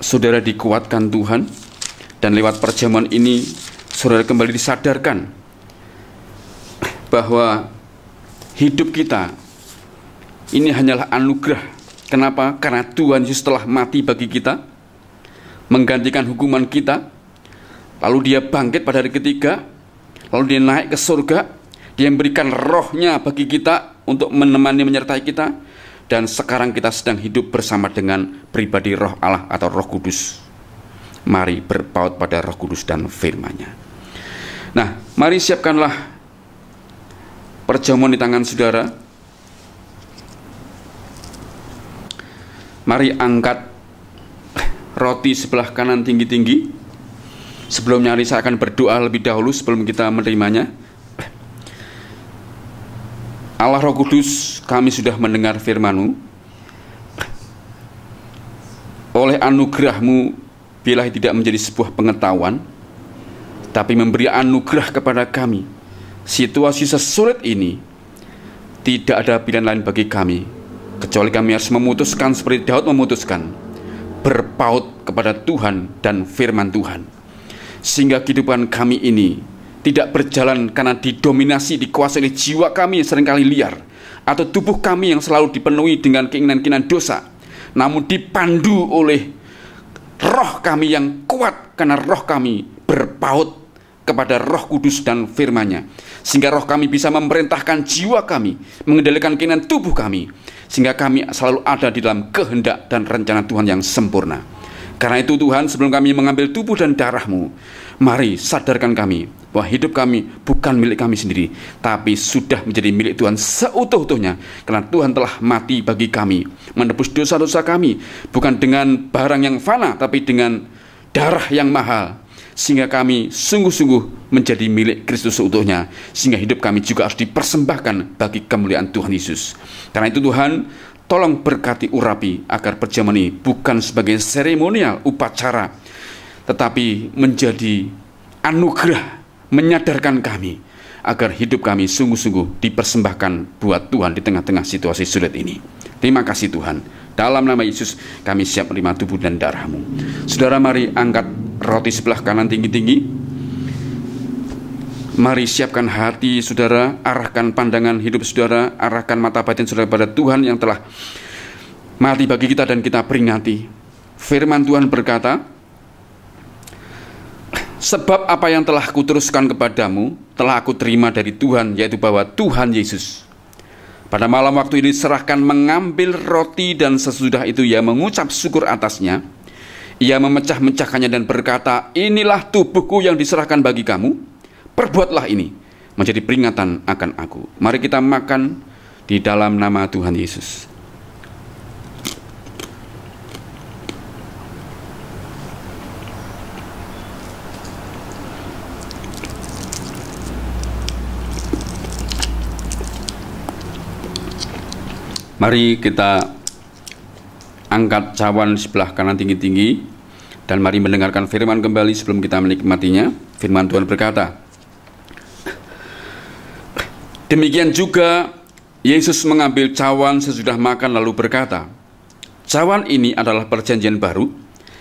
saudara dikuatkan Tuhan, dan lewat perjamuan ini saudara kembali disadarkan bahwa hidup kita ini hanyalah anugerah. Kenapa? Karena Tuhan Yesus telah mati bagi kita, menggantikan hukuman kita, lalu dia bangkit pada hari ketiga, lalu dia naik ke surga, dia memberikan rohnya bagi kita untuk menemani, menyertai kita, dan sekarang kita sedang hidup bersama dengan pribadi roh Allah atau Roh Kudus. Mari berpaut pada Roh Kudus dan firman-Nya. Nah, mari siapkanlah perjamuan di tangan saudara. Mari angkat roti sebelah kanan tinggi-tinggi. Sebelumnya saya akan berdoa lebih dahulu sebelum kita menerimanya. Allah Roh Kudus, kami sudah mendengar firman-Mu. Oleh anugerah-Mu, biarlah tidak menjadi sebuah pengetahuan, tapi memberi anugerah kepada kami. Situasi sesulit ini, tidak ada pilihan lain bagi kami, kecuali kami harus memutuskan seperti Daud memutuskan, berpaut kepada Tuhan dan firman Tuhan. Sehingga kehidupan kami ini tidak berjalan karena didominasi, dikuasai oleh jiwa kami yang seringkali liar, atau tubuh kami yang selalu dipenuhi dengan keinginan-keinginan dosa, namun dipandu oleh roh kami yang kuat, karena roh kami berpaut kepada Roh Kudus dan firman-Nya, sehingga roh kami bisa memerintahkan jiwa kami, mengendalikan keinginan tubuh kami, sehingga kami selalu ada di dalam kehendak dan rencana Tuhan yang sempurna. Karena itu Tuhan, sebelum kami mengambil tubuh dan darah-Mu, mari sadarkan kami bahwa hidup kami bukan milik kami sendiri, tapi sudah menjadi milik Tuhan seutuh-utuhnya, karena Tuhan telah mati bagi kami, menebus dosa-dosa kami, bukan dengan barang yang fana, tapi dengan darah yang mahal, sehingga kami sungguh-sungguh menjadi milik Kristus seutuhnya, sehingga hidup kami juga harus dipersembahkan bagi kemuliaan Tuhan Yesus. Karena itu Tuhan, tolong berkati urapi agar perjamuan ini bukan sebagai seremonial upacara, tetapi menjadi anugerah, menyadarkan kami agar hidup kami sungguh-sungguh dipersembahkan buat Tuhan di tengah-tengah situasi sulit ini. Terima kasih Tuhan. Dalam nama Yesus kami siap menerima tubuh dan darah-Mu. Saudara, mari angkat roti sebelah kanan tinggi-tinggi. Mari siapkan hati saudara, arahkan pandangan hidup saudara, arahkan mata batin saudara pada Tuhan yang telah mati bagi kita dan kita peringati. Firman Tuhan berkata, sebab apa yang telah kuteruskan kepadamu telah aku terima dari Tuhan, yaitu bahwa Tuhan Yesus pada malam waktu ini serahkan mengambil roti, dan sesudah itu ia mengucap syukur atasnya. Ia memecah-mecahkannya dan berkata, inilah tubuhku yang diserahkan bagi kamu. Perbuatlah ini menjadi peringatan akan aku. Mari kita makan di dalam nama Tuhan Yesus. Mari kita angkat cawan sebelah kanan tinggi-tinggi, dan mari mendengarkan firman kembali sebelum kita menikmatinya. Firman Tuhan berkata, demikian juga Yesus mengambil cawan sesudah makan lalu berkata, cawan ini adalah perjanjian baru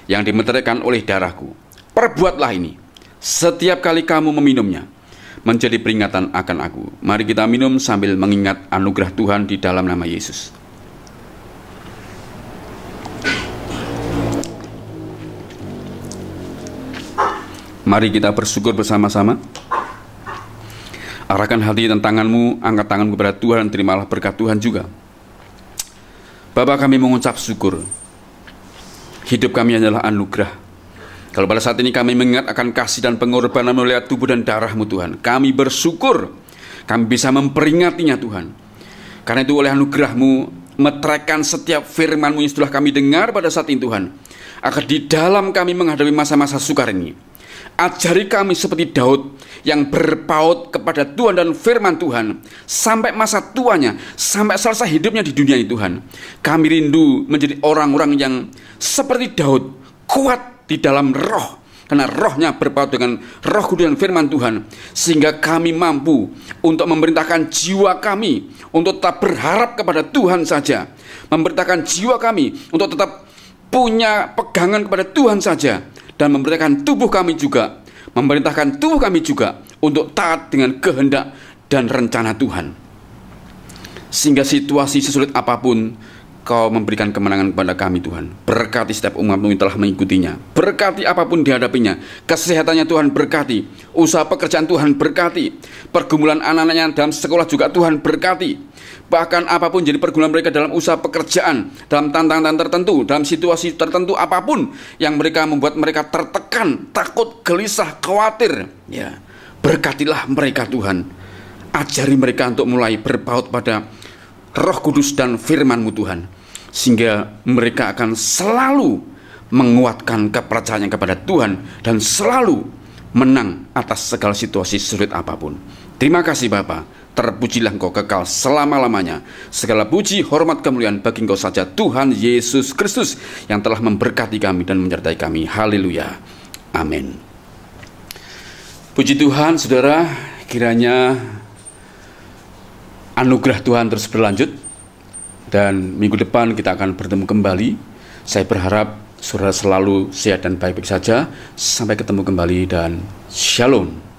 yang dimeteraikan oleh darahku. Perbuatlah ini setiap kali kamu meminumnya, menjadi peringatan akan aku. Mari kita minum sambil mengingat anugerah Tuhan di dalam nama Yesus. Mari kita bersyukur bersama-sama. Arahkan hati dan tanganmu, angkat tangan kepada Tuhan, terimalah berkat Tuhan juga. Bapa, kami mengucap syukur. Hidup kami adalah anugerah. Kalau pada saat ini kami mengingat akan kasih dan pengorbanan melihat tubuh dan darah-Mu Tuhan, kami bersyukur kami bisa memperingatinya Tuhan. Karena itu oleh anugerah-Mu, meteraikan setiap firman-Mu yang sudah kami dengar pada saat ini Tuhan, agar di dalam kami menghadapi masa-masa sukar ini, ajari kami seperti Daud yang berpaut kepada Tuhan dan firman Tuhan sampai masa tuanya, sampai selesai hidupnya di dunia ini Tuhan. Kami rindu menjadi orang-orang yang seperti Daud, kuat di dalam roh, karena rohnya berpaut dengan Roh Kudus dan firman Tuhan, sehingga kami mampu untuk memerintahkan jiwa kami untuk tetap berharap kepada Tuhan saja, memerintahkan jiwa kami untuk tetap punya pegangan kepada Tuhan saja, dan memerintahkan tubuh kami juga untuk taat dengan kehendak dan rencana Tuhan. Sehingga situasi sesulit apapun, Kau memberikan kemenangan kepada kami Tuhan. Berkati setiap umat-Mu yang telah mengikutinya. Berkati apapun dihadapinya. Kesehatannya Tuhan berkati. Usaha pekerjaan Tuhan berkati. Pergumulan anak-anaknya dalam sekolah juga Tuhan berkati. Bahkan apapun jadi pergumulan mereka dalam usaha pekerjaan, dalam tantangan tertentu, dalam situasi tertentu apapun yang mereka membuat mereka tertekan, takut, gelisah, khawatir, ya, berkatilah mereka Tuhan. Ajari mereka untuk mulai berpaut pada Roh Kudus dan firman-Mu Tuhan, sehingga mereka akan selalu menguatkan kepercayaan kepada Tuhan dan selalu menang atas segala situasi sulit apapun. Terima kasih Bapa, terpujilah Engkau kekal selama-lamanya. Segala puji, hormat, kemuliaan bagi Engkau saja, Tuhan Yesus Kristus, yang telah memberkati kami dan menyertai kami. Haleluya, amin. Puji Tuhan, saudara, kiranya anugerah Tuhan terus berlanjut, dan minggu depan kita akan bertemu kembali. Saya berharap saudara selalu sehat dan baik-baik saja. Sampai ketemu kembali, dan shalom.